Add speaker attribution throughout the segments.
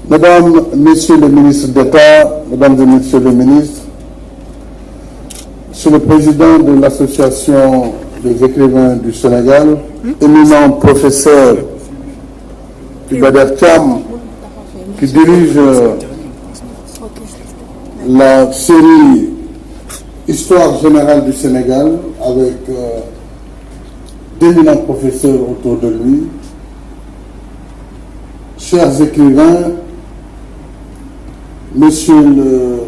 Speaker 1: Mesdames, Messieurs les ministres d'État, Mesdames et Messieurs les ministres, Monsieur le Président de l'Association des écrivains du Sénégal, éminent professeur Iba Der Thiam, qui dirige la série Histoire générale du Sénégal avec d'éminents professeurs autour de lui, chers écrivains, Monsieur le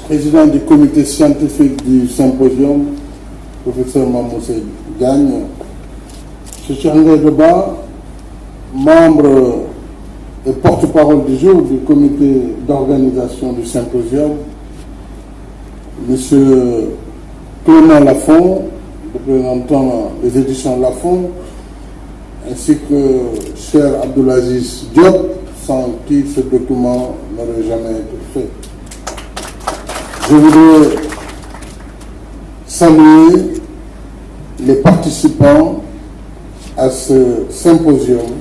Speaker 1: Président du comité scientifique du symposium, professeur Mamoussé Gagne, M. Cheikh Deba, membre et porte-parole du jour du comité d'organisation du symposium, M. Clément Lafont, représentant les éditions Lafont, ainsi que cher Abdoulaziz Diop, sans qui ce document n'aurait jamais été fait. Je voudrais saluer les participants à ce symposium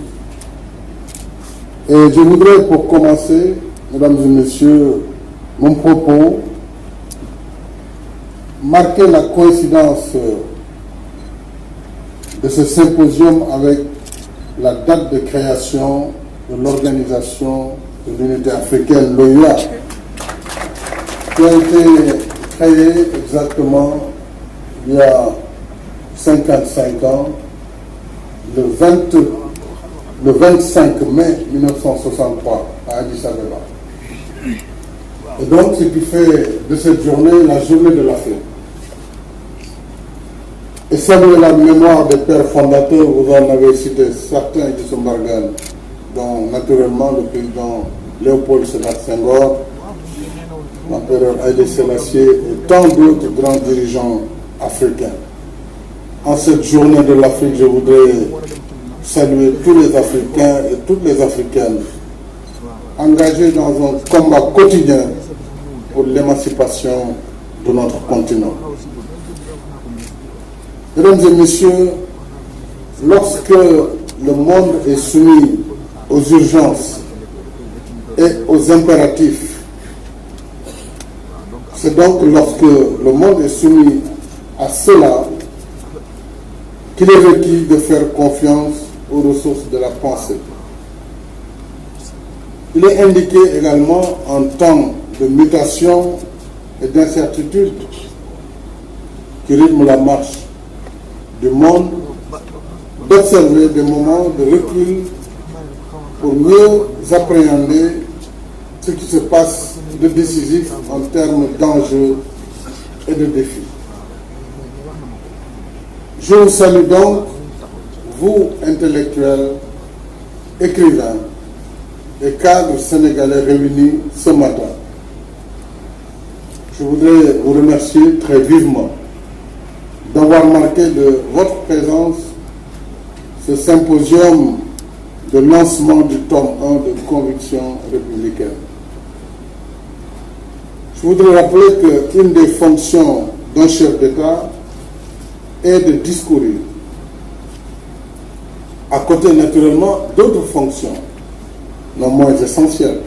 Speaker 1: et je voudrais pour commencer, mesdames et messieurs, mon propos, marquer la coïncidence de ce symposium avec la date de création de l'Organisation de l'Unité africaine, l'OUA, qui a été créée exactement il y a 55 ans, le 25 mai 1963 à Addis Abeba. Et donc, ce qui fait de cette journée la journée de l'Afrique. Et saluer la mémoire des pères fondateurs, vous en avez cité certains qui sont Bargan, dont naturellement le président Léopold Sédar Senghor, l'empereur Haïlé Sélassié et tant d'autres grands dirigeants africains. En cette journée de l'Afrique, je voudrais saluer tous les Africains et toutes les Africaines engagés dans un combat quotidien pour l'émancipation de notre continent. Mesdames et messieurs, lorsque le monde est soumis aux urgences et aux impératifs, c'est donc lorsque le monde est soumis à cela qu'il est requis de faire confiance aux ressources de la pensée. Il est indiqué également en temps de mutation et d'incertitude qui rythment la marche du monde, d'observer des moments de recul pour mieux appréhender ce qui se passe de décisif en termes d'enjeux et de défis. Je vous salue donc, vous intellectuels, écrivains et cadres sénégalais réunis ce matin. Je voudrais vous remercier très vivement d'avoir marqué de votre présence ce symposium de lancement du tome 1 de Conviction républicaine. Je voudrais rappeler qu'une des fonctions d'un chef d'État est de discourir, à côté naturellement d'autres fonctions, non moins essentielles,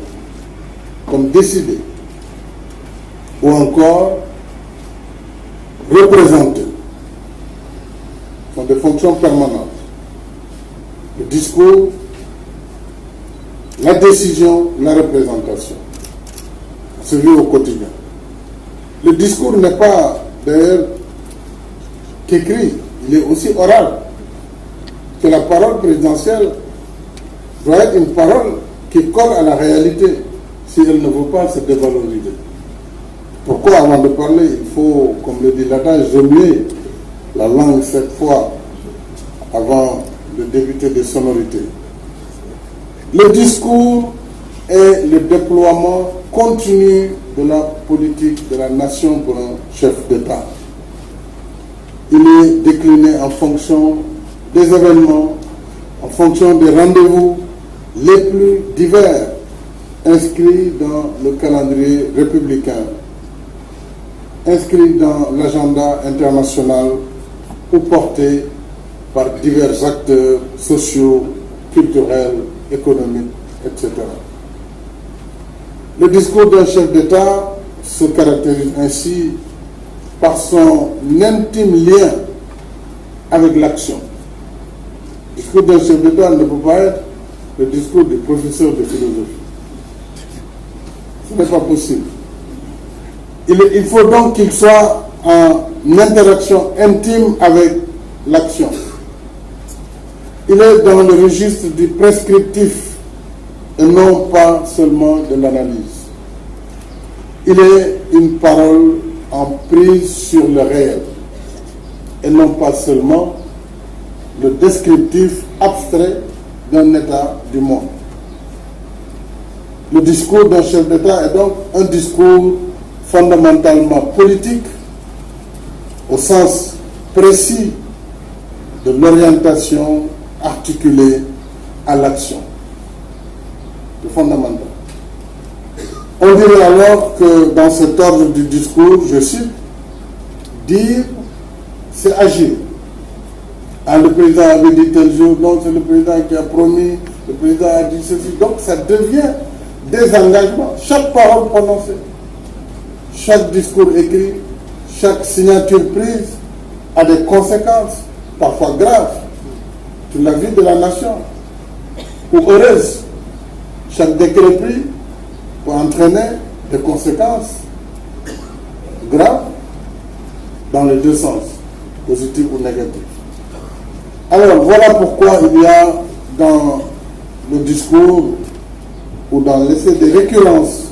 Speaker 1: comme décider, ou encore représenter. Ce sont des fonctions permanentes. Le discours, la décision, la représentation. Se vit au quotidien. Le discours n'est pas d'ailleurs qu'écrit, il est aussi oral. Que la parole présidentielle doit être une parole qui colle à la réalité si elle ne veut pas se dévaloriser. Pourquoi avant de parler, il faut, comme le dit l'adage, remuer la langue 7 fois avant de débuter des sonorités. Le discours est le déploiement continu de la politique de la nation pour un chef d'État. Il est décliné en fonction des événements, en fonction des rendez-vous les plus divers inscrits dans le calendrier républicain, inscrits dans l'agenda international ou portés par divers acteurs sociaux, culturels, économiques, etc. Le discours d'un chef d'État se caractérise ainsi par son intime lien avec l'action. Le discours d'un chef d'État ne peut pas être le discours du professeur de philosophie. Ce n'est pas possible. Il faut donc qu'il soit en interaction intime avec l'action. Il est dans le registre du prescriptif et non pas seulement de l'analyse. Il est une parole en prise sur le réel et non pas seulement le descriptif abstrait d'un état du monde. Le discours d'un chef d'État est donc un discours fondamentalement politique au sens précis de l'orientation articulée à l'action. C'est fondamental. On dirait alors que dans cet ordre du discours, je cite, dire, c'est agir. Ah, le président avait dit tel jour, non, c'est le président qui a promis, le président a dit ceci. Donc ça devient des engagements. Chaque parole prononcée, chaque discours écrit, chaque signature prise a des conséquences, parfois graves, sur la vie de la nation, ou heureuse. Chaque décret pris peut entraîner des conséquences graves dans les deux sens, positifs ou négatifs. Alors voilà pourquoi il y a dans le discours ou dans l'essai des récurrences.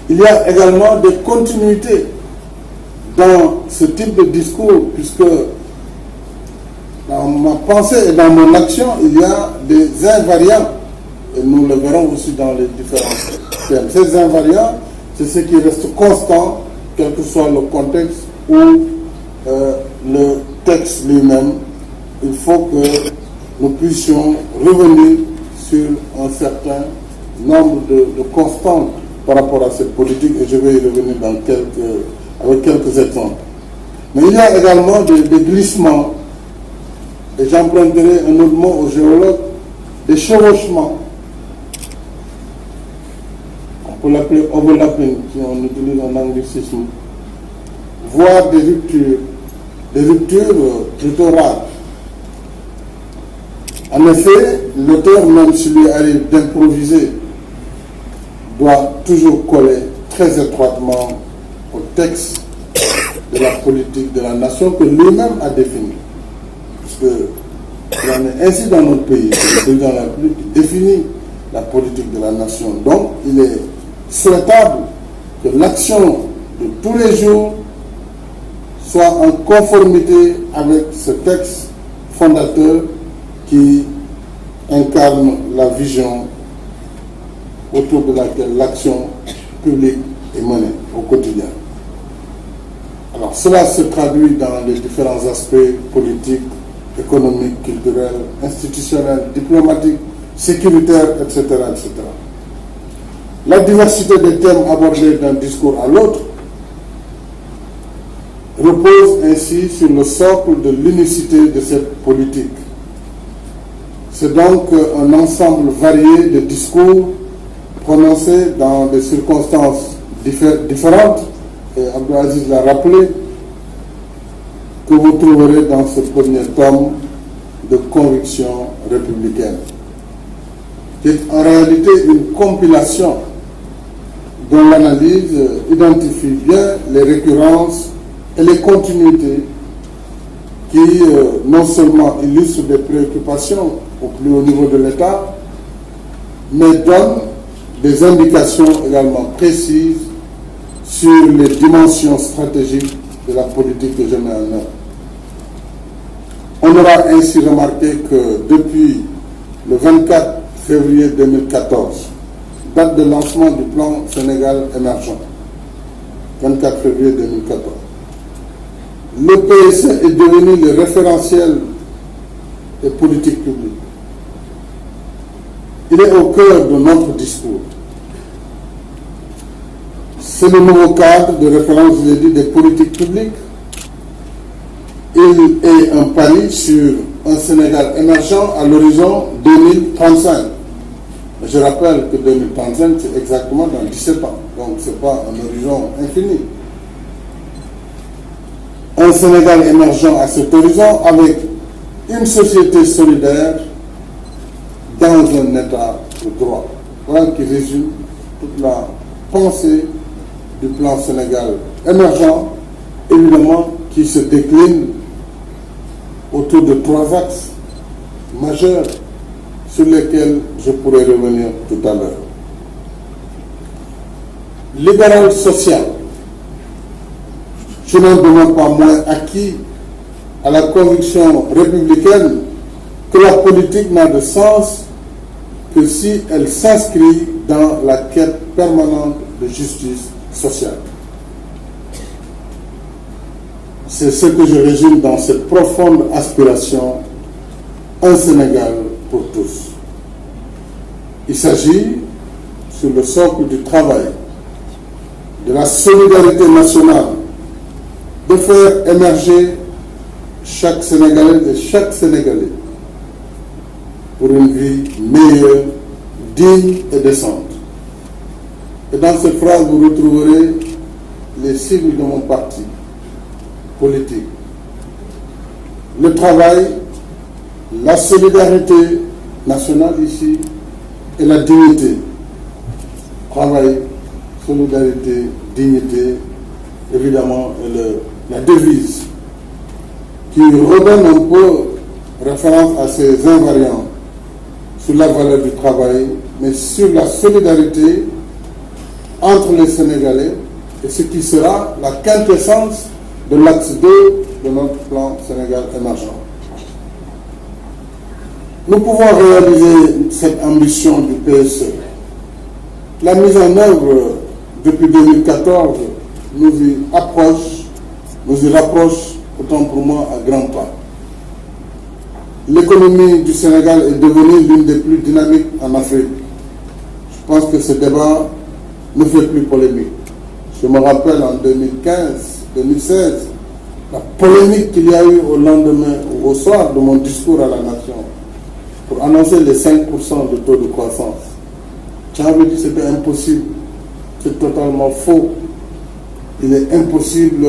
Speaker 1: Il y a également des continuités dans ce type de discours, puisque dans ma pensée et dans mon action, il y a des invariants, et nous le verrons aussi dans les différents thèmes. Ces invariants, c'est ce qui reste constant, quel que soit le contexte ou le texte lui-même. Il faut que nous puissions revenir sur un certain nombre de constantes par rapport à cette politique, et je vais y revenir avec quelques exemples. Mais il y a également des glissements, et j'emprunterai un autre mot aux géologues, des chevauchements. On peut l'appeler overlapping, si on utilise un anglicisme, voire des ruptures plutôt rares. En effet, l'auteur, même s'il lui arrive d'improviser, doit toujours coller très étroitement au texte de la politique de la nation que lui-même a défini. Parce qu'il en est ainsi dans notre pays. Le président de la République définit la politique de la nation. Donc, il est souhaitable que l'action de tous les jours soit en conformité avec ce texte fondateur qui incarne la vision autour de laquelle l'action publique est menée au quotidien. Alors cela se traduit dans les différents aspects politiques, économiques, culturels, institutionnels, diplomatiques, sécuritaires, etc., etc. La diversité des thèmes abordés d'un discours à l'autre repose ainsi sur le socle de l'unicité de cette politique. C'est donc un ensemble varié de discours prononcés dans des circonstances différentes, et Abdelaziz l'a rappelé, que vous trouverez dans ce premier tome de Conviction républicaine, qui est en réalité une compilation dont l'analyse identifie bien les récurrences et les continuités qui non seulement illustrent des préoccupations au plus haut niveau de l'État, mais donnent des indications également précises sur les dimensions stratégiques de la politique que je mets en œuvre. On aura ainsi remarqué que depuis le 24 février 2014, date de lancement du plan Sénégal émergent, 24 février 2014, le PSE est devenu le référentiel des politiques publiques. Il est au cœur de notre discours. C'est le nouveau cadre de référence, je l'ai dit, des politiques publiques. Il est un pari sur un Sénégal émergent à l'horizon 2035. Je rappelle que 2035, c'est exactement dans 17 ans. Donc, ce n'est pas un horizon infini. Un Sénégal émergent à cet horizon avec une société solidaire dans un état de droit. Voilà qui résume toute la pensée du plan Sénégal émergent, évidemment, qui se décline autour de 3 axes majeurs sur lesquels je pourrais revenir tout à l'heure. Libéral social. Je n'en demande pas moins acquis à la conviction républicaine que la politique n'a de sens que si elle s'inscrit dans la quête permanente de justice sociale. C'est ce que je résume dans cette profonde aspiration, un Sénégal pour tous. Il s'agit, sur le socle du travail, de la solidarité nationale, de faire émerger chaque Sénégalaise et chaque Sénégalais pour une vie meilleure, digne et décente. Et dans cette phrase, vous retrouverez les sigles de mon parti politique. Le travail, la solidarité nationale ici et la dignité. Travail, solidarité, dignité, évidemment, la devise qui redonne un peu référence à ces invariants sur la valeur du travail, mais sur la solidarité entre les Sénégalais et ce qui sera la quintessence de l'axe 2 de notre plan Sénégal émergent. Nous pouvons réaliser cette ambition du PSE. La mise en œuvre depuis 2014 nous y rapproche autant pour moi à grands pas. L'économie du Sénégal est devenue l'une des plus dynamiques en Afrique. Je pense que ce débat ne fait plus polémique. Je me rappelle en 2015-2016, la polémique qu'il y a eu au lendemain ou au soir de mon discours à la nation pour annoncer les 5% de taux de croissance. J'avais dit que c'était impossible. C'est totalement faux. Il est impossible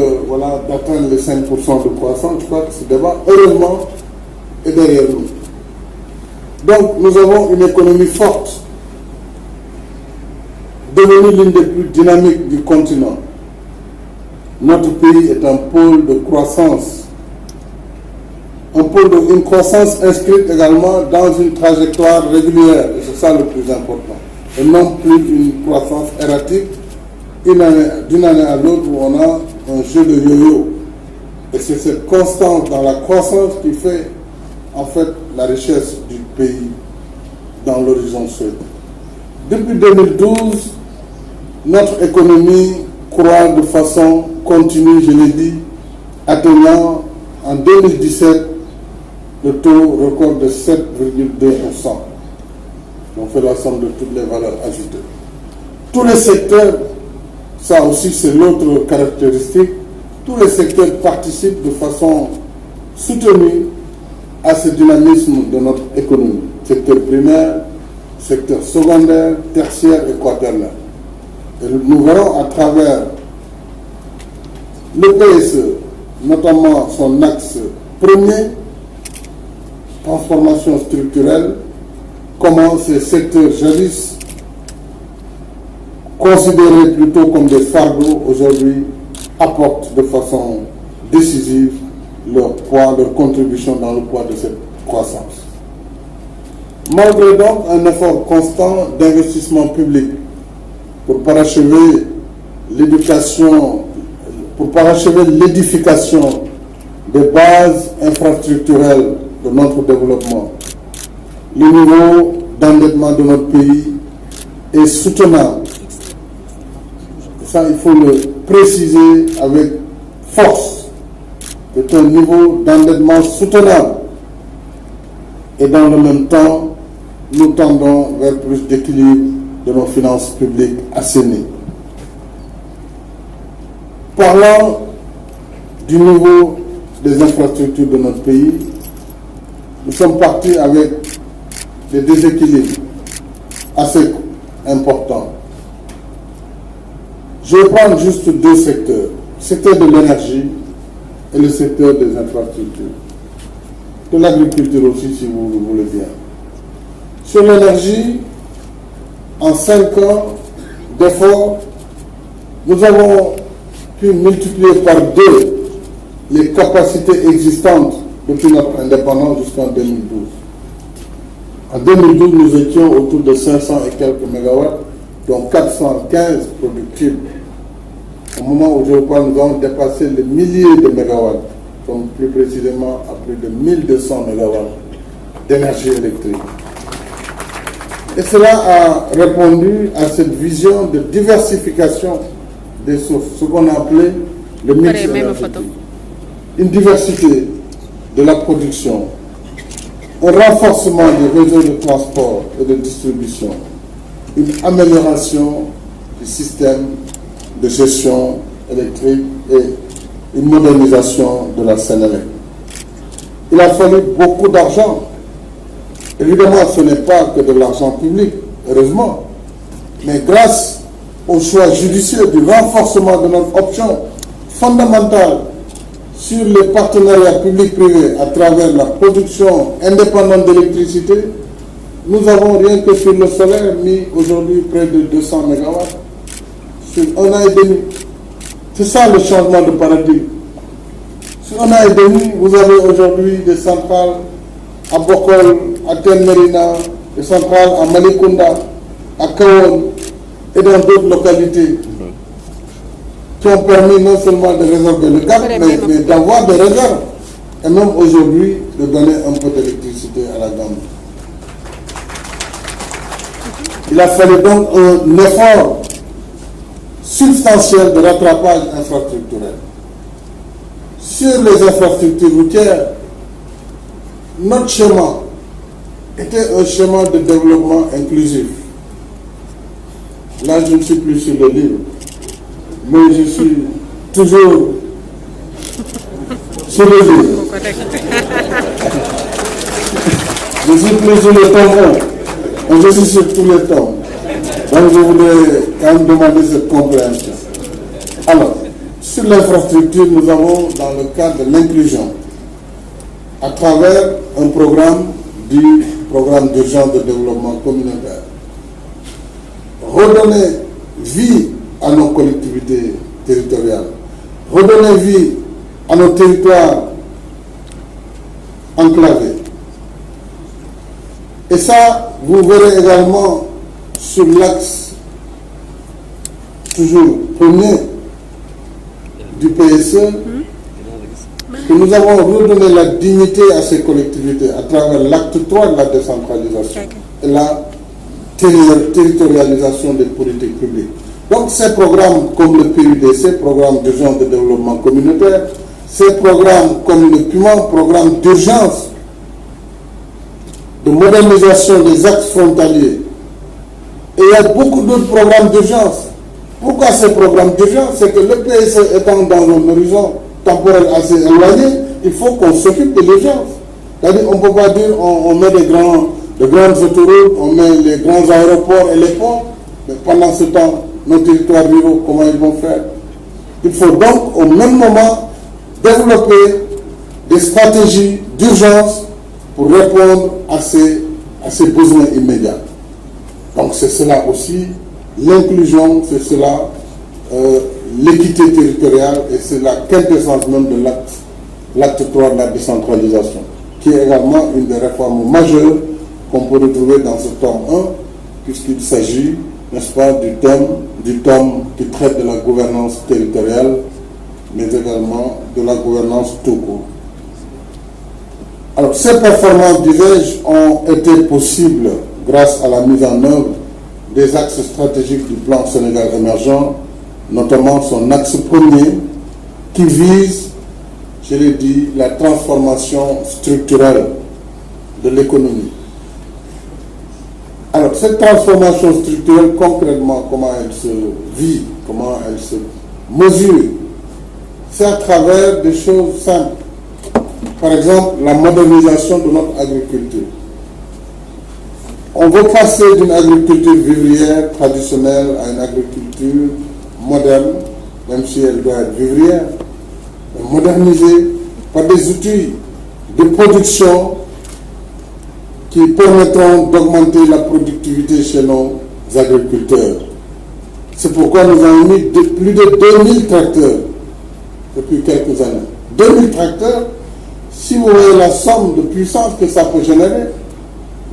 Speaker 1: d'atteindre les 5% de croissance. Je crois que ce débat, heureusement, est derrière nous. Donc, nous avons une économie forte, devenue l'une des plus dynamiques du continent. Notre pays est un pôle de croissance, une croissance inscrite également dans une trajectoire régulière, et c'est ça le plus important, et non plus une croissance erratique d'une année à l'autre où on a un jeu de yo-yo. Et c'est cette constance dans la croissance qui fait en fait la richesse du pays dans l'horizon sud. Depuis 2012, notre économie croît de façon continue, je l'ai dit, atteignant en 2017 le taux record de 7,2%. On fait la somme de toutes les valeurs ajoutées. Tous les secteurs, ça aussi c'est l'autre caractéristique, tous les secteurs participent de façon soutenue à ce dynamisme de notre économie. Secteur primaire, secteur secondaire, tertiaire et quaternaire. Et nous verrons à travers le PSE, notamment son axe premier, transformation structurelle, comment ces secteurs jadis considérés plutôt comme des fardeaux aujourd'hui apportent de façon décisive leur poids, leur contribution dans le poids de cette croissance. Malgré donc un effort constant d'investissement public pour parachever l'édification des bases infrastructurelles de notre développement, le niveau d'endettement de notre pays est soutenable. Ça, il faut le préciser avec force. C'est un niveau d'endettement soutenable. Et dans le même temps, nous tendons vers plus d'équilibre de nos finances publiques assainies. Parlant du niveau des infrastructures de notre pays, nous sommes partis avec des déséquilibres assez important. Je vais prendre juste deux secteurs, le secteur de l'énergie et le secteur des infrastructures. De l'agriculture aussi, si vous le voulez bien. Sur l'énergie, en 5 ans d'efforts, nous avons pu multiplier par 2 les capacités existantes depuis notre indépendance jusqu'en 2012. En 2012, nous étions autour de 500 et quelques mégawatts, dont 415 productibles. Au moment où je vous parle, nous avons dépassé les milliers de mégawatts, donc plus précisément à plus de 1200 mégawatts d'énergie électrique. Et cela a répondu à cette vision de diversification des sources, ce qu'on a appelé le mix énergétique. Une diversité de la production, un renforcement du réseau de transport et de distribution, une amélioration du système de gestion électrique et une modernisation de la Sénélec. Il a fallu beaucoup d'argent. Évidemment, ce n'est pas que de l'argent public, heureusement, mais grâce au choix judicieux du renforcement de notre option fondamentale sur les partenariats publics-privés à travers la production indépendante d'électricité, nous avons rien que sur le solaire mis aujourd'hui près de 200 MW sur 1 an et demi. C'est ça le changement de paradigme. Sur 1 an et demi, vous avez aujourd'hui des centrales à Bokol, à Tenmerina, des centrales à Malikunda, à Kaon et dans d'autres localités qui ont permis non seulement de résorber le gap, mais d'avoir des réserves et même aujourd'hui de donner un peu d'électricité à la Gambie. Il a fallu donc un effort substantiel de rattrapage infrastructurel. Sur les infrastructures routières, notre schéma était un schéma de développement inclusif. Là, je ne suis plus sur le livre, mais je suis toujours sur le livre. Je suis plus sur le tome 1, et je suis sur tous les tomes. Donc je voulais quand même demander cette compréhension. Alors, sur l'infrastructure, nous avons dans le cadre de l'inclusion, à travers un programme du programme d'urgence de développement communautaire, redonner vie à nos collectivités territoriales, redonner vie à nos territoires enclavés. Et ça, vous verrez également sur l'axe toujours premier du PSE, que nous avons redonné la dignité à ces collectivités à travers l'acte 3 de la décentralisation et la territorialisation des politiques publiques. Donc ces programmes comme le PUDC, programme d'urgence de développement communautaire, ces programmes comme le PUMA, programme d'urgence de modernisation des axes frontaliers. Et il y a beaucoup d'autres programmes d'urgence. Pourquoi ces programmes d'urgence? C'est que le PSE étant dans un horizon temporel assez éloigné, il faut qu'on s'occupe de l'urgence. C'est-à-dire on ne peut pas dire on met de grandes autoroutes, on met les grands aéroports et les ponts, mais pendant ce temps, nos territoires ruraux, comment ils vont faire? Il faut donc au même moment développer des stratégies d'urgence pour répondre à ces besoins immédiats. Donc c'est cela aussi, l'inclusion, c'est cela, l'équité territoriale, et c'est la quintessence même de l'acte 3 de la décentralisation, qui est également une des réformes majeures qu'on peut retrouver dans ce tome 1, puisqu'il s'agit, n'est-ce pas, du tome qui traite de la gouvernance territoriale, mais également de la gouvernance tout court. Alors, ces performances, disais-je, ont été possibles grâce à la mise en œuvre des axes stratégiques du plan Sénégal émergent, notamment son axe premier, qui vise, je l'ai dit, la transformation structurelle de l'économie. Alors, cette transformation structurelle, concrètement, comment elle se vit, comment elle se mesure, c'est à travers des choses simples. Par exemple, la modernisation de notre agriculture. On veut passer d'une agriculture vivrière traditionnelle à une agriculture moderne, même si elle doit être vivrière, modernisée par des outils de production qui permettront d'augmenter la productivité chez nos agriculteurs. C'est pourquoi nous avons mis plus de 2000 tracteurs depuis quelques années. 2000 tracteurs, si vous voyez la somme de puissance que ça peut générer,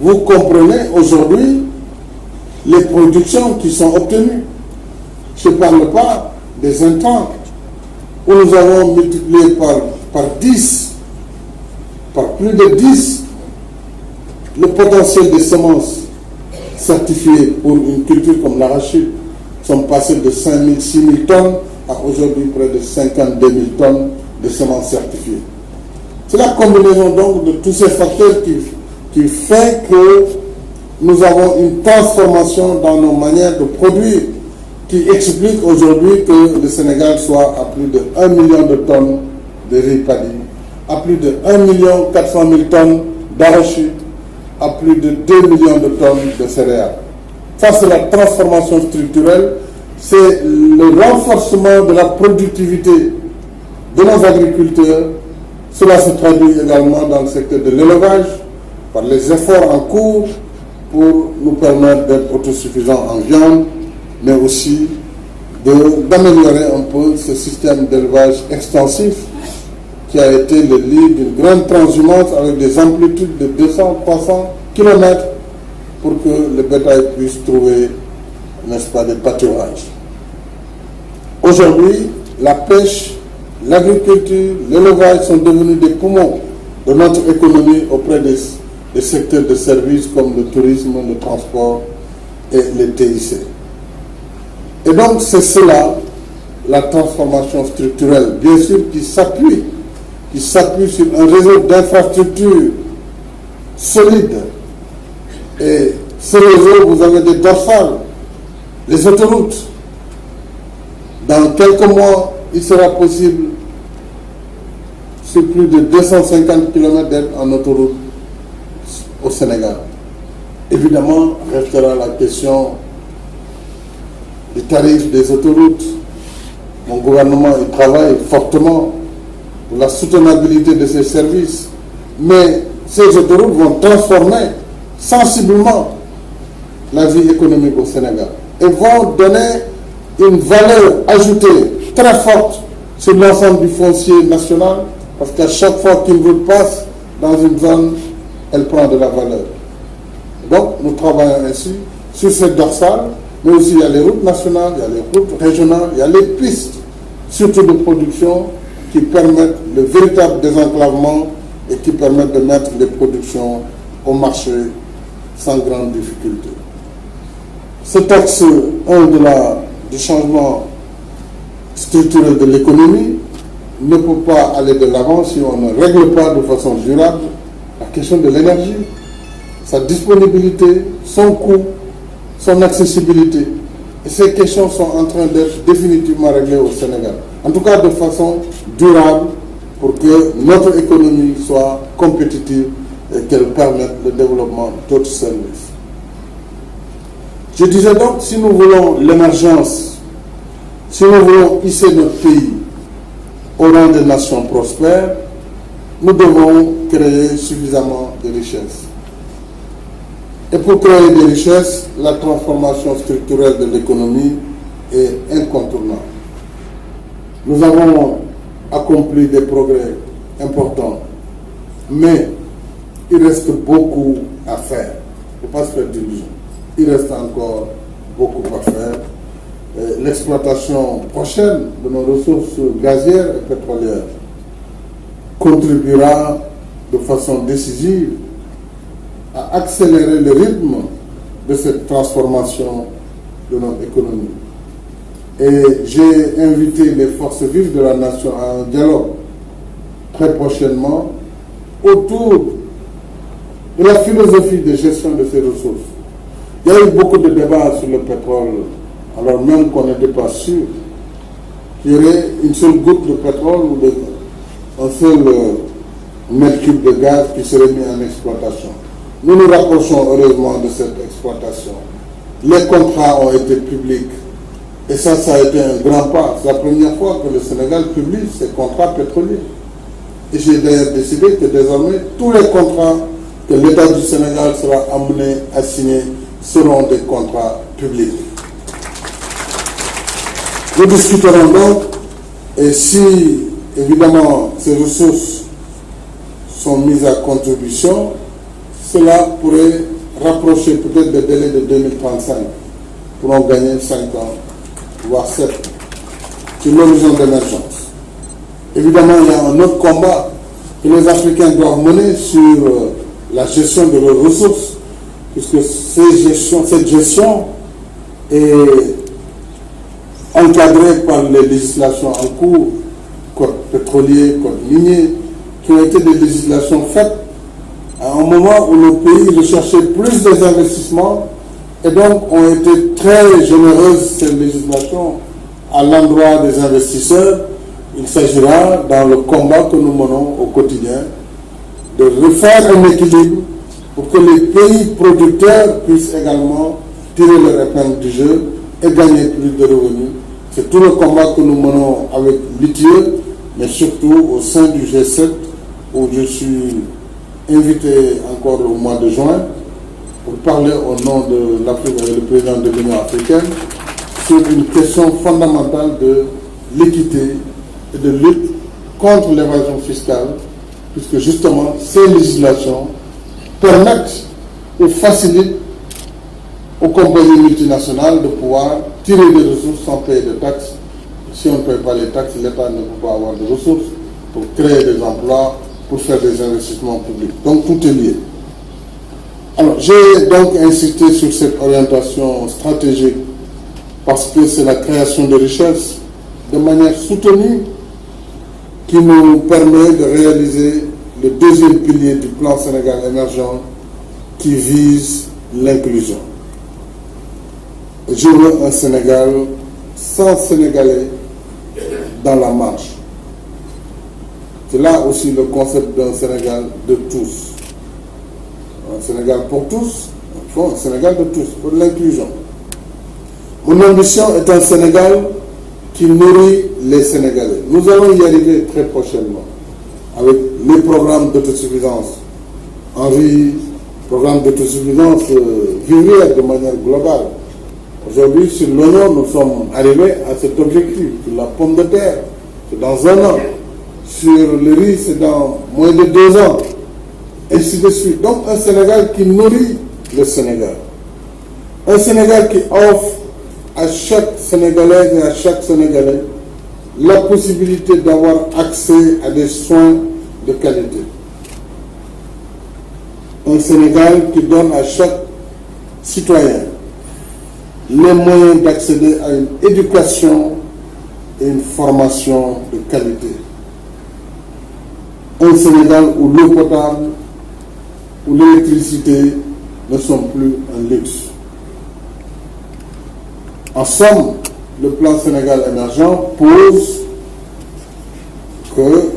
Speaker 1: vous comprenez aujourd'hui les productions qui sont obtenues. Je ne parle pas des intrants, où nous avons multiplié par 10, par plus de 10, le potentiel des semences certifiées pour une culture comme l'arachide. Nous sommes passés de 5 000, 6 000 tonnes à aujourd'hui près de 52 000 tonnes de semences certifiées. C'est la combinaison donc de tous ces facteurs qui fait que nous avons une transformation dans nos manières de produire qui explique aujourd'hui que le Sénégal soit à plus de 1 million de tonnes de riz paddy, à plus de 1 400 000 tonnes d'arachide, à plus de 2 millions de tonnes de céréales. Ça, c'est la transformation structurelle, c'est le renforcement de la productivité de nos agriculteurs. Cela se traduit également dans le secteur de l'élevage, par les efforts en cours pour nous permettre d'être autosuffisants en viande, mais aussi d'améliorer un peu ce système d'élevage extensif qui a été le lit d'une grande transhumance avec des amplitudes de 200-300 km pour que le bétail puisse trouver, n'est-ce pas, des pâturages. Aujourd'hui, la pêche, l'agriculture, l'élevage sont devenus des poumons de notre économie auprès des secteurs de services comme le tourisme, le transport et les TIC. Et donc c'est cela, la transformation structurelle, bien sûr qui s'appuie sur un réseau d'infrastructures solides. Et ce réseau, vous avez des dorsales, les autoroutes. Dans quelques mois, il sera possible, sur plus de 250 km d'être en autoroute au Sénégal. Évidemment, restera la question du tarif des autoroutes. Mon gouvernement y travaille fortement pour la soutenabilité de ces services. Mais ces autoroutes vont transformer sensiblement la vie économique au Sénégal et vont donner une valeur ajoutée très forte sur l'ensemble du foncier national, parce qu'à chaque fois qu'une route passe dans une zone, elle prend de la valeur. Donc nous travaillons ainsi sur cette dorsale, mais aussi il y a les routes nationales, il y a les routes régionales, il y a les pistes, surtout de production, qui permettent le véritable désenclavement et qui permettent de mettre les productions au marché sans grande difficulté. Cet axe 1 du changement structurel de l'économie ne peut pas aller de l'avant si on ne règle pas de façon durable la question de l'énergie, sa disponibilité, son coût, son accessibilité. Et ces questions sont en train d'être définitivement réglées au Sénégal. En tout cas de façon durable pour que notre économie soit compétitive et qu'elle permette le développement d'autres services. Je disais donc, si nous voulons l'émergence, si nous voulons hisser notre pays au rang des nations prospères, nous devons créer suffisamment de richesses. Et pour créer des richesses, la transformation structurelle de l'économie est incontournable. Nous avons accompli des progrès importants, mais il reste beaucoup à faire. Il ne faut pas se faire d'illusions. Il reste encore beaucoup à faire. L'exploitation prochaine de nos ressources gazières et pétrolières contribuera de façon décisive à accélérer le rythme de cette transformation de notre économie. Et j'ai invité les forces vives de la nation à un dialogue très prochainement autour de la philosophie de gestion de ces ressources. Il y a eu beaucoup de débats sur le pétrole, alors même qu'on n'était pas sûr qu'il y aurait une seule goutte de pétrole ou un seul mètre cube de gaz qui serait mis en exploitation. Nous nous rapprochons heureusement de cette exploitation. Les contrats ont été publics. Et ça a été un grand pas. C'est la première fois que le Sénégal publie ses contrats pétroliers. Et j'ai d'ailleurs décidé que désormais, tous les contrats que l'État du Sénégal sera amené à signer seront des contrats publics. Nous discuterons donc, et si évidemment ces ressources sont mises à contribution, cela pourrait rapprocher peut-être le délai de 2035 pour en gagner 5 ans, voire 7, sur l'horizon d'émergence. Évidemment, il y a un autre combat que les Africains doivent mener sur la gestion de leurs ressources, puisque cette gestion est encadrée par les législations en cours, code pétrolier, code minier, qui ont été des législations faites à un moment où le pays recherchait plus des investissements et donc ont été très généreuses ces législations à l'endroit des investisseurs. Il s'agira, dans le combat que nous menons au quotidien, de refaire un équilibre pour que les pays producteurs puissent également tirer leur épingle du jeu et gagner plus de revenus. C'est tout le combat que nous menons avec l'ITIE, mais surtout au sein du G7, où je suis invité encore au mois de juin pour parler au nom de l'Afrique avec le président de l'Union africaine sur une question fondamentale de l'équité et de lutte contre l'évasion fiscale, puisque justement ces législations permettent ou facilitent aux compagnies multinationales de pouvoir tirer des ressources sans payer de taxes. Si on ne paye pas les taxes, l'État ne peut pas avoir de ressources pour créer des emplois, pour faire des investissements publics. Donc tout est lié. Alors j'ai donc insisté sur cette orientation stratégique parce que c'est la création de richesses de manière soutenue qui nous permet de réaliser le deuxième pilier du plan Sénégal émergent qui vise l'inclusion. Je veux un Sénégal sans Sénégalais dans la marche. C'est là aussi le concept d'un Sénégal de tous. Un Sénégal pour tous, il faut un Sénégal de tous, pour l'inclusion. Mon ambition est un Sénégal qui nourrit les Sénégalais. Nous allons y arriver très prochainement avec les programmes d'autosuffisance en riz, programmes d'autosuffisance vivrière de manière globale. Aujourd'hui, sur l'oignon, nous sommes arrivés à cet objectif. Sur la pomme de terre, c'est dans 1 an. Sur le riz, c'est dans moins de 2 ans. Ainsi de suite. Donc, un Sénégal qui nourrit le Sénégal. Un Sénégal qui offre à chaque Sénégalaise et à chaque Sénégalais la possibilité d'avoir accès à des soins de qualité. Un Sénégal qui donne à chaque citoyen les moyens d'accéder à une éducation et une formation de qualité. Un Sénégal où l'eau potable, où l'électricité ne sont plus un luxe. En somme, le plan Sénégal émergent pose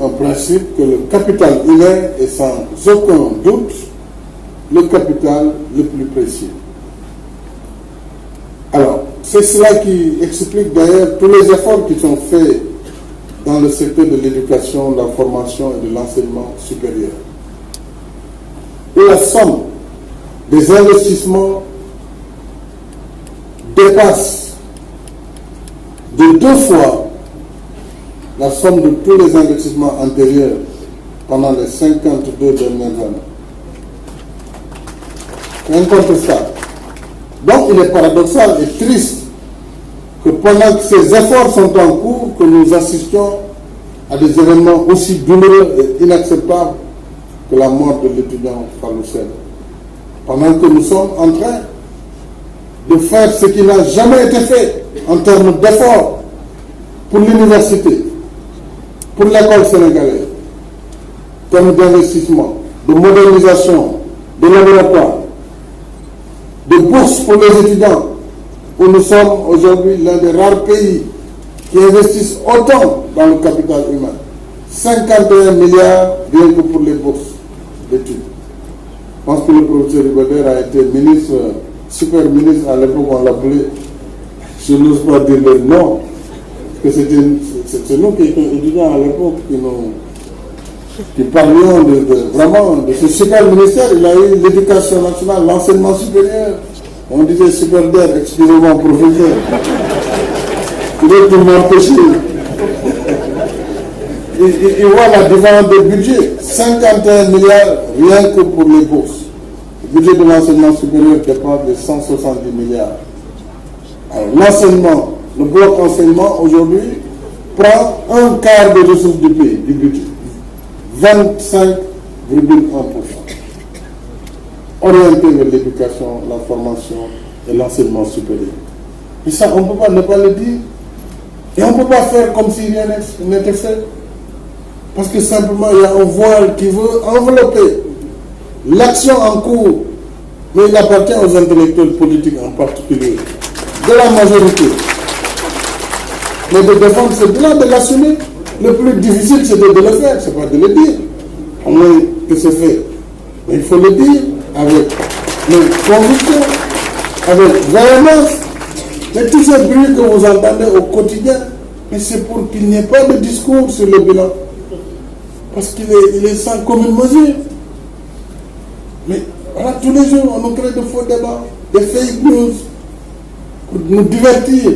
Speaker 1: un principe que le capital humain est sans aucun doute le capital le plus précieux. Alors, c'est cela qui explique d'ailleurs tous les efforts qui sont faits dans le secteur de l'éducation, de la formation et de l'enseignement supérieur. Et la somme des investissements dépasse de 2 fois la somme de tous les investissements antérieurs pendant les 52 dernières années. C'est incontestable. Donc il est paradoxal et triste que pendant que ces efforts sont en cours, que nous assistions à des événements aussi douloureux et inacceptables que la mort de l'étudiant Fallou Sène. Pendant que nous sommes en train de faire ce qui n'a jamais été fait en termes d'efforts pour l'université, pour l'école sénégalaise, en termes d'investissement, de modernisation, de laboratoire, de bourses pour les étudiants, où nous sommes aujourd'hui l'un des rares pays qui investissent autant dans le capital humain. 51 milliards rien que pour les bourses d'études. pense que le professeur Ibader a été ministre, super ministre à l'époque, on l'appelait, je n'ose pas dire le nom, parce que c'est nous qui étions étudiants à l'époque qui parlions vraiment de ce super ministère. Il a eu l'éducation nationale, l'enseignement supérieur. On disait super d'air, excusez-moi professeur. Il est tout m'empêcher. Il voit la différence de budget. 51 milliards rien que pour les bourses. Le budget de l'enseignement supérieur dépend de 170 milliards. Alors l'enseignement, le bloc enseignement aujourd'hui prend un quart des ressources du pays, du budget. 25,1%. Orienté vers l'éducation, la formation et l'enseignement supérieur. Et ça, on ne peut pas ne pas le dire. Et on ne peut pas faire comme si rien n'était fait. Parce que simplement, il y a un voile qui veut envelopper l'action en cours. Mais il appartient aux intellectuels politiques en particulier, de la majorité. Mais de défendre ce bilan, de l'assumer. Le plus difficile, c'est de le faire, c'est pas de le dire. Au moins que c'est fait. Mais il faut le dire avec conviction, avec véhémence. Mais tous ces bruits que vous entendez au quotidien, mais c'est pour qu'il n'y ait pas de discours sur le bilan. Parce qu'il est sans commune mesure. Mais voilà, tous les jours, on nous crée de faux débats, des fake news, pour nous divertir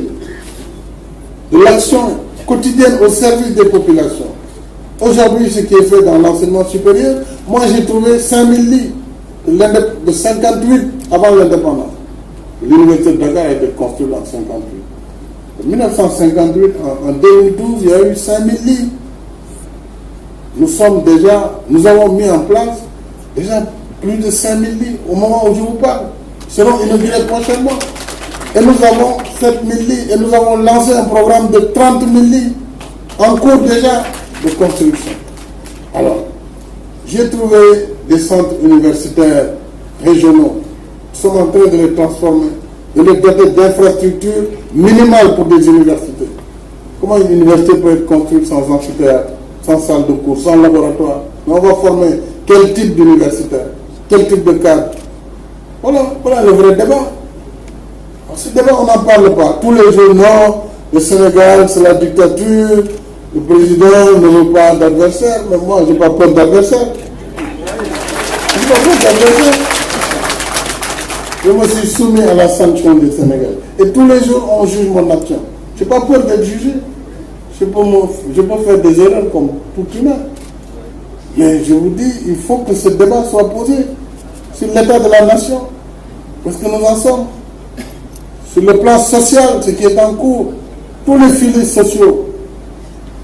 Speaker 1: de l'action quotidienne au service des populations. Aujourd'hui, ce qui est fait dans l'enseignement supérieur, moi j'ai trouvé 5000 lits de 58 avant l'indépendance. L'université de Dakar a été construite en 58. En 1958, en 2012, il y a eu 5000 lits. Nous avons mis en place déjà plus de 5000 lits au moment où je vous parle. Seront inaugurés prochainement. Et nous avons 7000 lits et nous avons lancé un programme de 30 000 lits en cours déjà de construction. Alors, j'ai trouvé des centres universitaires régionaux. Nous sommes en train de les transformer, de les doter d'infrastructures minimales pour des universités. Comment une université peut être construite sans amphithéâtre, sans salle de cours, sans laboratoire? Mais on va former quel type d'universitaire, quel type de cadre? Voilà le vrai débat. Ce débat, on n'en parle pas. Tous les jours, non, le Sénégal, c'est la dictature, le président ne veut pas d'adversaire, mais moi, je n'ai pas peur d'adversaire. Je n'ai pas peur d'adversaire. Je me suis soumis à la sanction du Sénégal. Et tous les jours, on juge mon action. Je n'ai pas peur d'être jugé. Je peux faire des erreurs comme tout humain. Mais je vous dis, il faut que ce débat soit posé sur l'état de la nation. Parce que nous en sommes. Sur le plan social, ce qui est en cours, tous les filets sociaux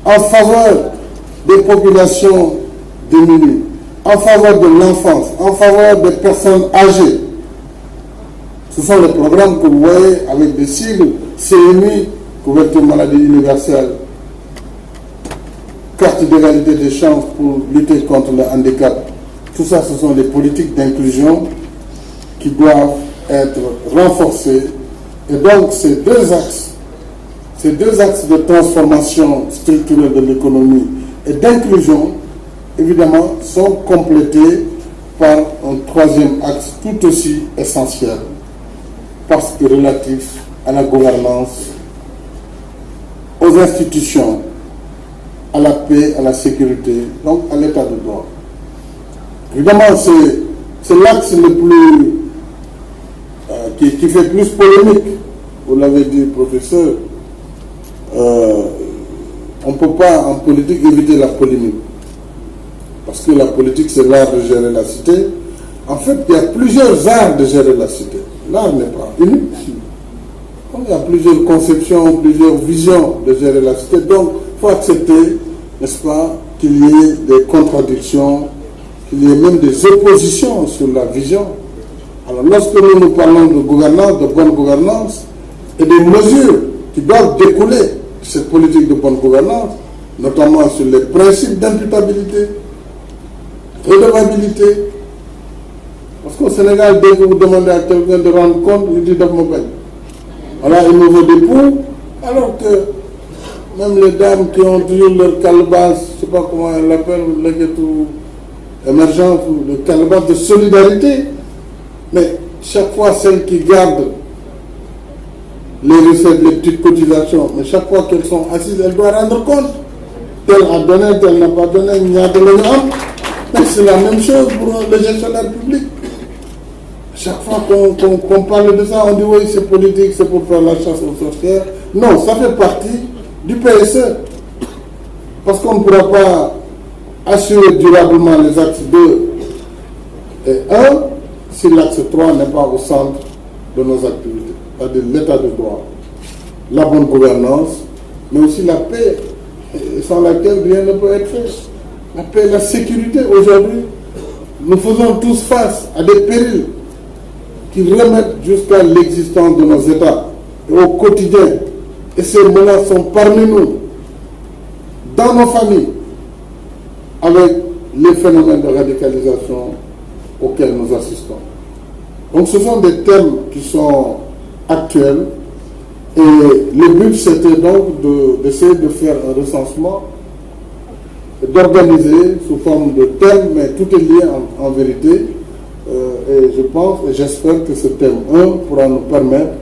Speaker 1: en faveur des populations démunies, en faveur de l'enfance, en faveur des personnes âgées. Ce sont les programmes que vous voyez avec des sigles CMI, couverture maladie universelle, carte d'égalité des chances pour lutter contre le handicap. Tout ça, ce sont des politiques d'inclusion qui doivent être renforcées. Et donc, ces deux axes de transformation structurelle de l'économie et d'inclusion, évidemment, sont complétés par un troisième axe tout aussi essentiel, parce que relatif à la gouvernance, aux institutions, à la paix, à la sécurité, donc à l'état de droit. Évidemment, c'est l'axe le plus qui fait plus polémique. Vous l'avez dit, professeur, on ne peut pas en politique éviter la polémique. Parce que la politique, c'est l'art de gérer la cité. En fait, il y a plusieurs arts de gérer la cité. L'art n'est pas unique. Il y a plusieurs conceptions, plusieurs visions de gérer la cité. Donc, il faut accepter, n'est-ce pas, qu'il y ait des contradictions, qu'il y ait même des oppositions sur la vision. Alors, lorsque nous parlons de gouvernance, de bonne gouvernance, et des mesures qui doivent découler de cette politique de bonne gouvernance, notamment sur les principes d'imputabilité, redevabilité. Parce qu'au Sénégal, dès que vous demandez à quelqu'un de rendre compte, il dit « Donne-moi paye ». Voilà, il me veut des poux, alors que même les dames qui ont toujours leur calebasse, je ne sais pas comment elles l'appellent, émergence ou le calebasse de solidarité, mais chaque fois celles qui gardent les recettes, les petites cotisations, mais chaque fois qu'elles sont assises, elles doivent rendre compte. Tel a donné, tel n'a pas donné, il y a de l'argent. Mais c'est la même chose pour les gestionnaires publics. Chaque fois qu'on parle de ça, on dit oui, c'est politique, c'est pour faire la chasse aux sorcières. Non, ça fait partie du PSE. Parce qu'on ne pourra pas assurer durablement les axes 2 et 1 si l'axe 3 n'est pas au centre de nos activités. C'est-à-dire l'état de droit, la bonne gouvernance, mais aussi la paix, sans laquelle rien ne peut être fait. La paix et la sécurité. Aujourd'hui, nous faisons tous face à des périls qui remettent jusqu'à l'existence de nos États et au quotidien. Et ces menaces sont parmi nous, dans nos familles, avec les phénomènes de radicalisation auxquels nous assistons. Donc ce sont des thèmes qui sont actuels et le but c'était donc d'essayer de faire un recensement, d'organiser sous forme de thèmes, mais tout est lié en vérité. Et je pense et j'espère que ce thème 1 pourra nous permettre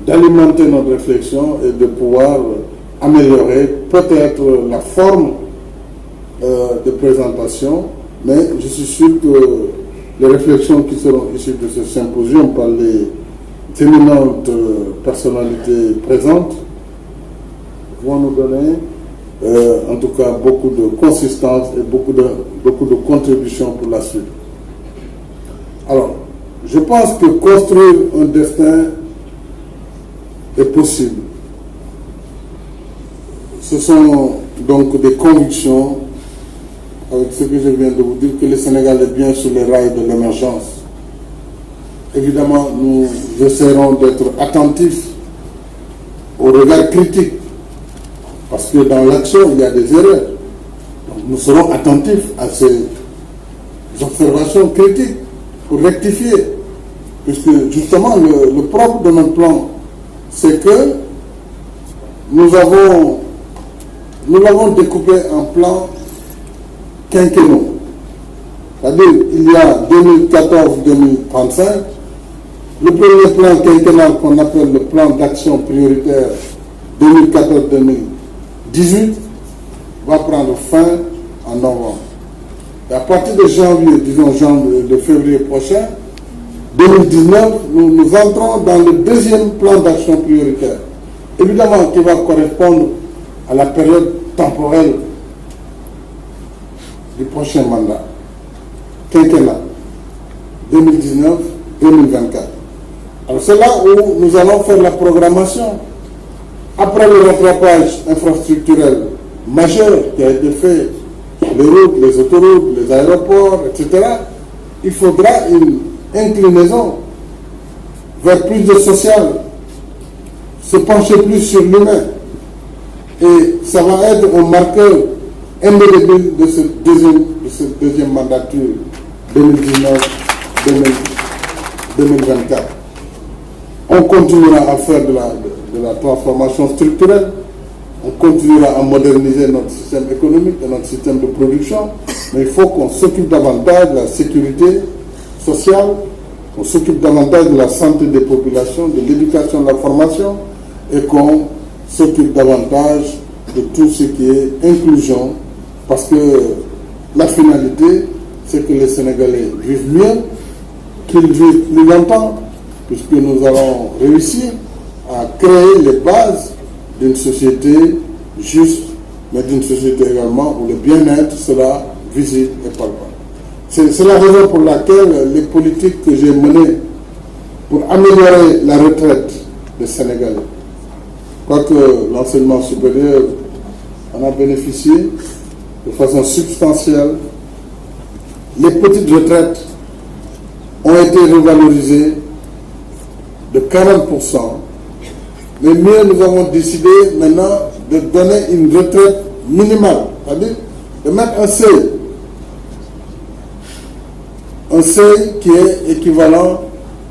Speaker 1: d'alimenter notre réflexion et de pouvoir améliorer peut-être la forme de présentation, mais je suis sûr que les réflexions qui seront issues de ce symposium par les éminentes personnalités présentes vont nous donner en tout cas beaucoup de consistance et beaucoup de contributions pour la suite. Alors, je pense que construire un destin est possible. Ce sont donc des convictions, avec ce que je viens de vous dire, que le Sénégal est bien sur les rails de l'émergence. Évidemment, nous essaierons d'être attentifs au regard critique, parce que dans l'action, il y a des erreurs. Donc, nous serons attentifs à ces observations critiques pour rectifier, puisque justement, le propre de notre plan, c'est que nous l'avons découpé en plan quinquennaux. C'est-à-dire, il y a 2014-2035, le premier plan quinquennal qu'on appelle le plan d'action prioritaire 2014-2018 va prendre fin en novembre. Et à partir de janvier, disons de février prochain, 2019, nous entrons dans le deuxième plan d'action prioritaire. Évidemment, qui va correspondre à la période temporelle du prochain mandat, quinquennal, 2019-2024. Alors c'est là où nous allons faire la programmation. Après le rattrapage infrastructurel majeur qui a été fait, les routes, les autoroutes, les aéroports, etc., il faudra une inclinaison vers plus de social, se pencher plus sur l'humain. Et ça va être un marqueur indélébile de cette deuxième mandature 2019-2024. On continuera à faire de la transformation structurelle, on continuera à moderniser notre système économique et notre système de production, mais il faut qu'on s'occupe davantage de la sécurité sociale, qu'on s'occupe davantage de la santé des populations, de l'éducation, de la formation, et qu'on s'occupe davantage de tout ce qui est inclusion, parce que la finalité, c'est que les Sénégalais vivent mieux, qu'ils vivent plus longtemps, puisque nous allons réussir à créer les bases d'une société juste, mais d'une société également où le bien-être sera visible et palpable. C'est la raison pour laquelle les politiques que j'ai menées pour améliorer la retraite des Sénégalais, quoique l'enseignement supérieur en a bénéficié de façon substantielle, les petites retraites ont été revalorisées de 40%, mais mieux, nous avons décidé maintenant de donner une retraite minimale, c'est-à-dire de mettre un seuil qui est équivalent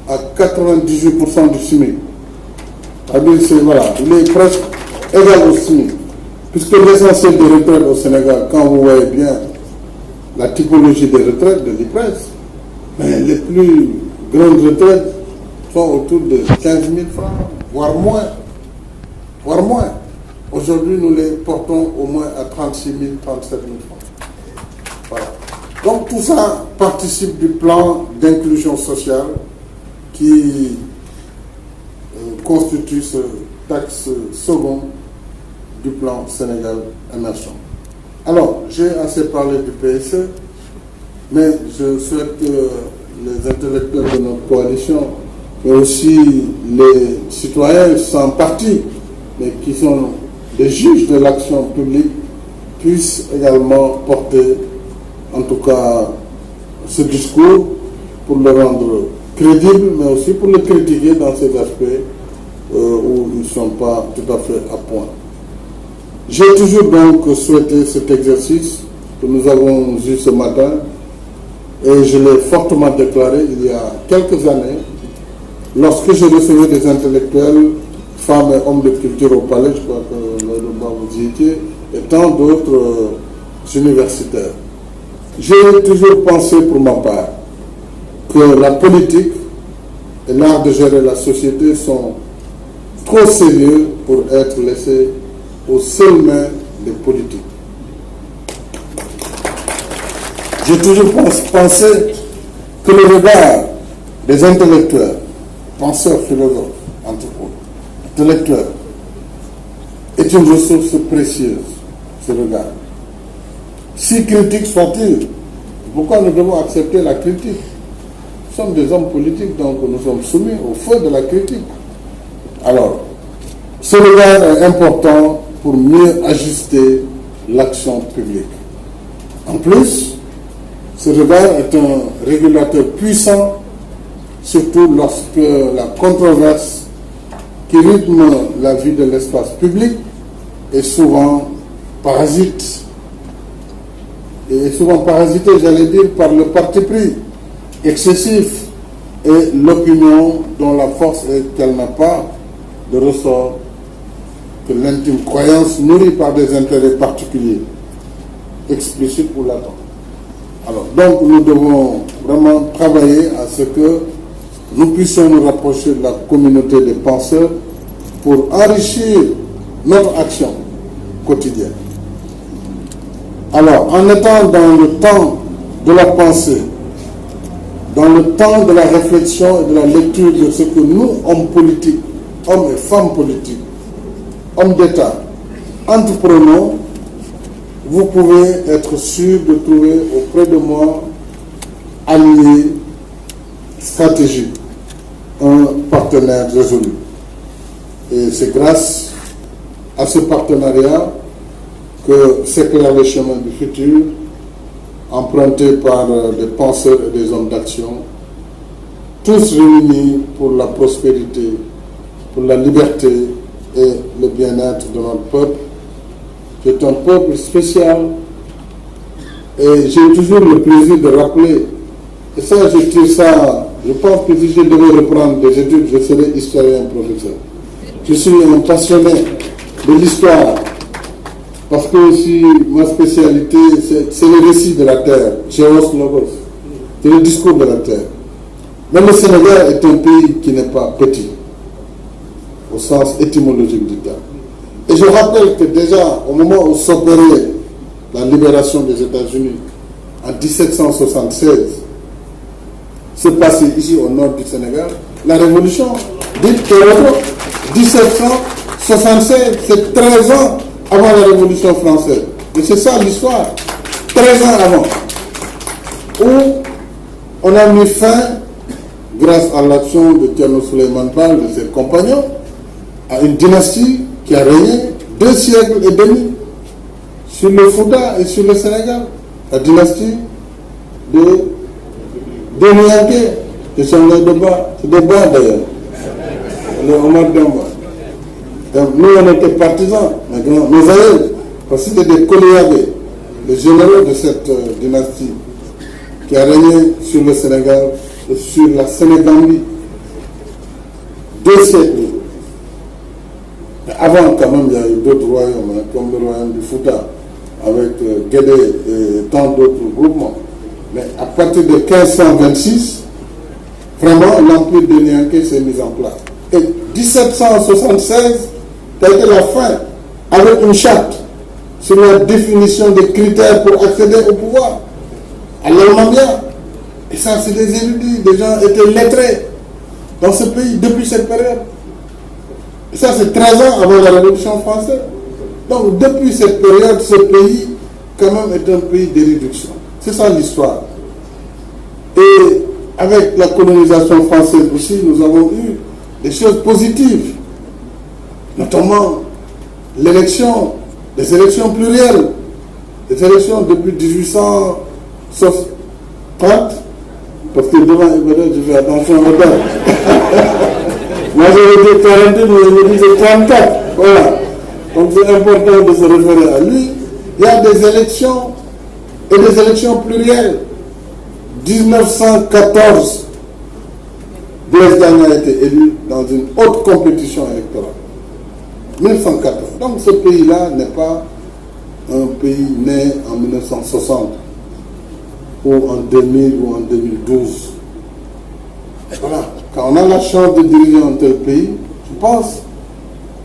Speaker 1: à 98% du SMIC. C'est-à-dire, voilà, il est presque égal au SMIC. Puisque l'essentiel des retraites au Sénégal, quand vous voyez bien la typologie des retraites de l'IPRES, mais les plus grandes retraites sont autour de 15 000 francs, voire moins. Voire moins. Aujourd'hui, nous les portons au moins à 36 000, 37 000 francs. Voilà. Donc tout ça participe du plan d'inclusion sociale qui constitue ce axe second du plan Sénégal émergent. Alors, j'ai assez parlé du PSE, mais je souhaite que les intellectuels de notre coalition, mais aussi les citoyens sans parti, mais qui sont des juges de l'action publique, puissent également porter, en tout cas, ce discours pour le rendre crédible, mais aussi pour le critiquer dans ces aspects où ils ne sont pas tout à fait à point. J'ai toujours donc souhaité cet exercice que nous avons eu ce matin et je l'ai fortement déclaré il y a quelques années lorsque je recevais des intellectuels, femmes et hommes de culture au palais, je crois que vous y étiez, et tant d'autres universitaires. J'ai toujours pensé pour ma part que la politique et l'art de gérer la société sont trop sérieux pour être laissés aux seules mains des politiques. J'ai toujours pensé que le regard des intellectuels, penseurs, philosophes, entre autres, intellectuels, est une ressource précieuse, ce regard. Si critique soit-il, pourquoi nous devons accepter la critique? Nous sommes des hommes politiques, donc nous sommes soumis au feu de la critique. Alors, ce regard est important pour mieux ajuster l'action publique. En plus, ce regard est un régulateur puissant, surtout lorsque la controverse qui rythme la vie de l'espace public est souvent parasitée, j'allais dire, par le parti pris excessif et l'opinion dont la force est qu'elle n'a pas de ressort que l'intime croyance nourrie par des intérêts particuliers, explicites ou latents. Alors, donc, nous devons vraiment travailler à ce que nous puissions nous rapprocher de la communauté des penseurs pour enrichir notre action quotidienne. Alors, en étant dans le temps de la pensée, dans le temps de la réflexion et de la lecture de ce que nous, hommes politiques, hommes et femmes politiques, hommes d'État, entreprenons, vous pouvez être sûr de trouver auprès de moi alliés stratégiques, un partenaire résolu. Et c'est grâce à ce partenariat que s'éclaire le chemin du futur, emprunté par des penseurs et des hommes d'action, tous réunis pour la prospérité, pour la liberté et le bien-être de notre peuple. C'est un peuple spécial et j'ai toujours le plaisir de rappeler, et ça je tire ça, je pense que si je devais reprendre des études, je serais historien professeur. Je suis un passionné de l'histoire, parce que aussi ma spécialité c'est le récit de la terre, Géos Logos, c'est le discours de la terre. Mais le Sénégal est un pays qui n'est pas petit, au sens étymologique du terme. Et je rappelle que déjà, au moment où s'opérait la libération des États-Unis, en 1776, se passait ici au nord du Sénégal, la révolution dite Théodore, 1776, c'est 13 ans avant la Révolution française. Et c'est ça l'histoire, 13 ans avant, où on a mis fin, grâce à l'action de Thierno Souleymane Baal et de ses compagnons, à une dynastie qui a régné 2 siècles et demi sur le Fouta et sur le Sénégal, la dynastie de Nianké, qui sont les débats, c'est des bas d'ailleurs, les Omar Demba. Donc nous on était partisans, nos aïeux, parce que c'était des Koliabé, les généraux de cette dynastie qui a régné sur le Sénégal et sur la Sénégambie 2 siècles. Avant, quand même, il y a eu d'autres royaumes, comme le royaume du Fouta. avec Guédé et tant d'autres groupements. Mais à partir de 1526, vraiment l'empire de Nianké s'est mis en place. Et 1776, ça a été la fin, avec une charte sur la définition des critères pour accéder au pouvoir, à l'Allemagne. Et ça, c'est des érudits, des gens étaient lettrés dans ce pays depuis cette période. Et ça, c'est 13 ans avant la Révolution française. Donc, depuis cette période, ce pays, quand même, est un pays d'érudition. C'est ça l'histoire. Et avec la colonisation française aussi, nous avons eu des choses positives, notamment l'élection, les élections plurielles, les élections depuis 1830, parce que devant Ibadan, je fais attention aux dates. Moi, j'avais dit 42, mais je me disais 34. Voilà. Donc, c'est important de se référer à lui. Il y a des élections et des élections plurielles. 1914, Blaise Diagne a été élu dans une haute compétition électorale. 1914. Donc, ce pays-là n'est pas un pays né en 1960 ou en 2000 ou en 2012. Voilà. Quand on a la chance de diriger un tel pays, je pense,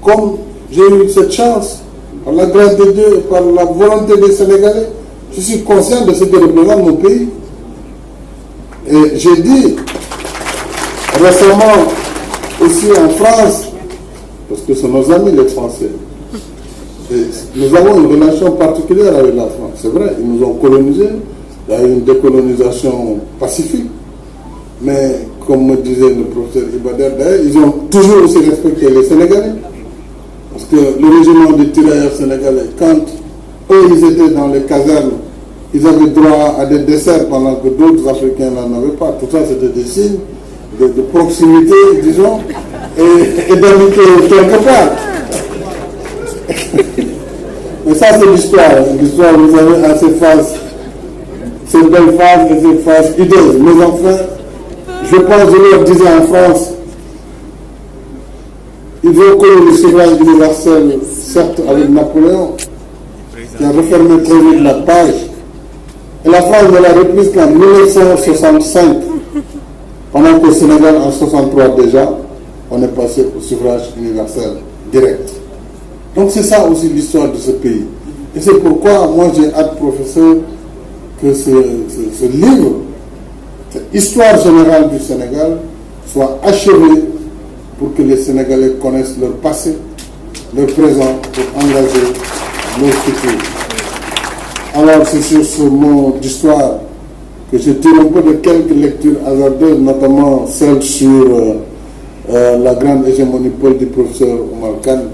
Speaker 1: comme j'ai eu cette chance, par la grâce de Dieu et par la volonté des Sénégalais, je suis conscient de ce que représente mon pays. Et j'ai dit récemment aussi en France, parce que c'est nos amis les Français, et nous avons une relation particulière avec la France. C'est vrai, ils nous ont colonisés, il y a eu une décolonisation pacifique, mais comme me disait le professeur Ibader, d'ailleurs, ils ont toujours aussi respecté les Sénégalais. Parce que le régiment des tirailleurs sénégalais, quand eux ils étaient dans les casernes, ils avaient droit à des desserts pendant que d'autres Africains n'en avaient pas. Tout ça, c'était des signes de proximité, disons, et d'amitié quelque part. Mais ça, c'est l'histoire. L'histoire, vous savez, a ses phases, ces belles phases et ces phases hideuses. Mais enfin, je pense, je leur disais en France, ils ont connu le suffrage universel, certes avec Napoléon, qui a refermé très vite la page. Et la France ne l'a reprise qu'en 1965. Pendant qu'au Sénégal, en 1963 déjà, on est passé au suffrage universel direct. Donc c'est ça aussi l'histoire de ce pays. Et c'est pourquoi moi j'ai hâte, professeur, que ce livre, cette histoire générale du Sénégal, soit achevé pour que les Sénégalais connaissent leur passé, leur présent, pour engager leur futur. Alors c'est sur ce mot d'histoire que je tire un peu de quelques lectures hasardeuses, notamment celle sur la grande hégémonie politique du professeur Omar Kane,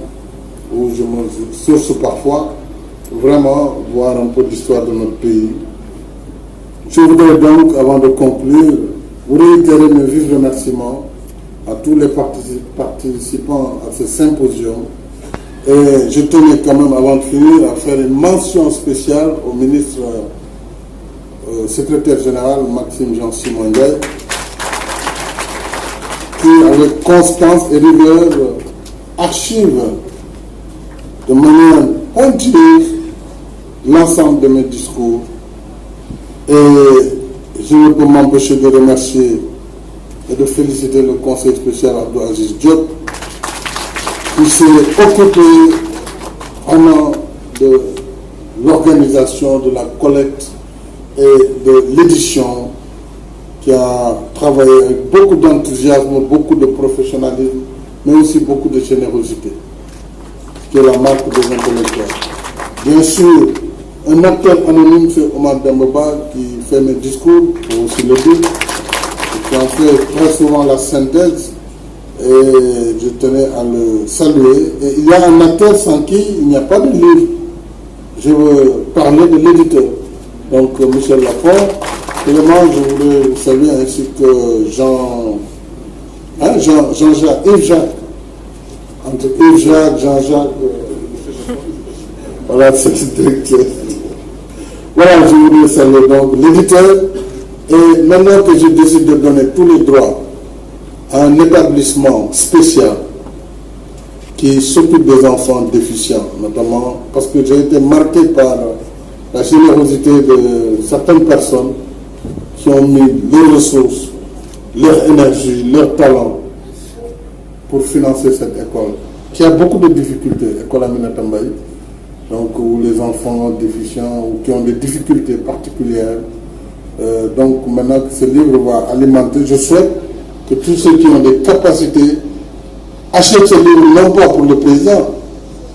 Speaker 1: où je me source parfois, vraiment voir un peu l'histoire de notre pays. Je voudrais donc, avant de conclure, vous réitérer mes vifs remerciements à tous les participants à ce symposium. Et je tenais quand même, avant de finir, à faire une mention spéciale au ministre secrétaire général Maxime Jean-Simon Ndiaye, qui, avec constance et rigueur, archive de manière pointilleuse l'ensemble de mes discours. Et je ne peux m'empêcher de remercier et de féliciter le conseil spécial Abdou Aziz Diop, qui s'est occupé pendant de l'organisation de la collecte et de l'édition, qui a travaillé avec beaucoup d'enthousiasme, beaucoup de professionnalisme, mais aussi beaucoup de générosité, qui est la marque des intellectuels. Bien sûr, un acteur anonyme, c'est Omar Dambaba, qui fait mes discours, pour aussi le dire, qui en fait très souvent la synthèse, et je tenais à le saluer. Et il y a un acteur sans qui il n'y a pas de livre. Je veux parler de l'éditeur. Donc, Michel Lafont, également, je voulais vous saluer, ainsi que Jean-Jacques, Yves-Jacques. Entre Yves-Jacques, Jean-Jacques, voilà, c'est le directeur. Voilà, je voulais saluer donc l'éditeur. Et maintenant que je décide de donner tous les droits à un établissement spécial qui s'occupe des enfants déficients, notamment parce que j'ai été marqué par la générosité de certaines personnes qui ont mis leurs ressources, leur énergie, leur talent pour financer cette école, qui a beaucoup de difficultés, école Aminata Mbaye, donc où les enfants déficients ou qui ont des difficultés particulières. Donc maintenant que ce livre va alimenter, je souhaite que tous ceux qui ont des capacités achètent ce livre, non pas pour le président,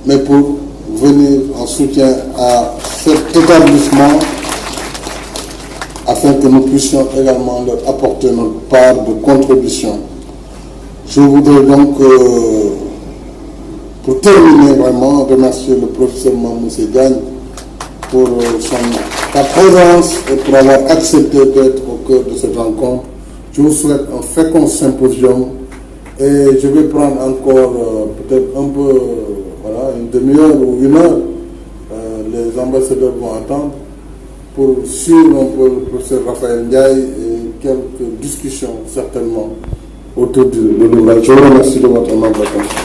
Speaker 1: mais pour venir en soutien à cet établissement, afin que nous puissions également leur apporter notre part de contribution. Je voudrais donc, pour terminer vraiment, remercier le professeur Mamoussé Gagne pour sa présence et pour avoir accepté d'être au cœur de cette rencontre. Je vous souhaite un fécond symposium et je vais prendre encore peut-être un peu, voilà, une demi-heure ou une heure. Les ambassadeurs vont attendre pour suivre un peu le professeur Raphaël Ndiaye et quelques discussions certainement autour de l'ouvrage. Je vous remercie de votre attention.